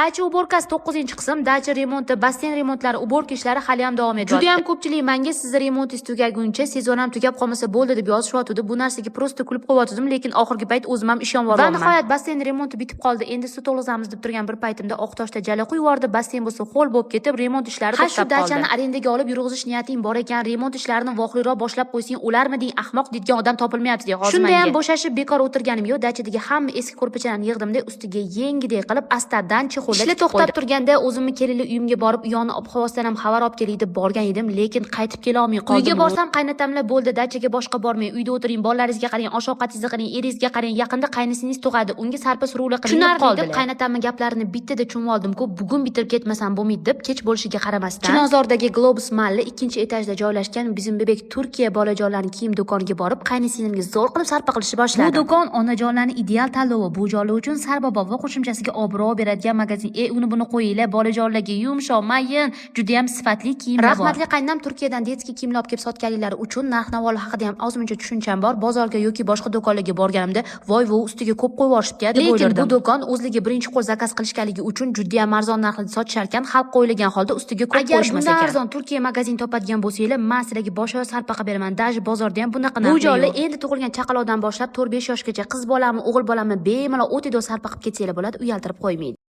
Dacha uborkasi 9-qism, dacha remonti, basseyn remontlari, uborka ishlari hali ham davom etyapti. Juda ham ko'pchilik menga sizni remontingiz tugaguncha, sezon ham tugab qolmasa bo'ldi deb yozishyapti. Bu narsaga prosta kulib qo'yotdim, lekin oxirgi payt o'zim ham ishonmayapman. Va nihoyat basseyn remonti bitib qoldi. Endi suv to'g'izamiz deb turgan bir paytimda Oqtoshda jala quyib yubordi. Basseyn bo'lsa ho'l bo'lib ketib, remont ishlari to'xtab qoldi. Ha, shu dachani arendaga olib yurg'izish niyating bor ekan, remont ishlarini voqliroq boshlab qo'ysang o'larmiding, ahmoq degan odam topilmayapti deya hozir menga. Shunda ham bo'shashib bekor o'tirganim yo'q, dachadagi hamma eski ko'rpachalarni yig'dimda ustiga yengidek qilib astadan chexolda to'xtab turganda o'zimni kelinli uyimga borib, uyoni ob-havosidan ham xabar olib kelay deb borgan edim, lekin qaytib kela olmay qoldim. Uyga borsam qaynatamlar bo'ldi, dachaga boshqa bormay, uyda o'tiring, bolalaringizga qarang, osh-ovqatingizni qiling, eringizga qarang, yaqinda qaynisingiz tug'adi, unga sarpa suruvlar qiling deb qoldi. Qaynatamning gaplarini bittada tushunib oldim-ku, bugun bitirib ketmasam bo'lmaydi deb kech bo'lishiga qaramasdan Chilonzordagi Globus Mall 2-etajda joylashgan bizim bebek Turkiya bolajonlarining kiyim do'koniga borib, qaynisinglimga zo'r qilib sarpa qilishni boshladi. Bu do'kon onajonlarning ideal tanlovi. Bu jonlar uchun sarbobo va qo'shimchasiga obro' beradigan magazin. Uni buni qo'yinglar, bolajonlarga yumshoq, mayin, juda ham sifatli kiyimlar bor. Rahmatli qaynam Turkiyadan detskiy kiyimlar olib kelib sotganliklari uchun narx-navoli haqida ham ozmuncha tushuncham bor. Bozorga yoki boshqa do'konlarga borganimda, voy vo ustiga ko'p qo'yib yuborishibdi deb o'ylardim. Lekin bu do'kon o'zligi birinchi qo'l zakaz qilishganligi uchun juda ham arzon narxda sotisharkan, xalq qo'yilgan holda ustiga ko'p qo'yishmas ekan. Agar arzon Turkiya magazin topadigan bo'lsanglar, men sizlarga boshqa sarpa qilib beraman. Daji bozorda ham bunaqa narx. Bu jonlar endi tug'ilgan chaqaloqdan boshlab 4-5 yoshgacha qiz bolami, o'g'il bolami bemalol o'tida sarpa qilib ketsanglar bo'ladi, uyaltirib qo'ymaydi.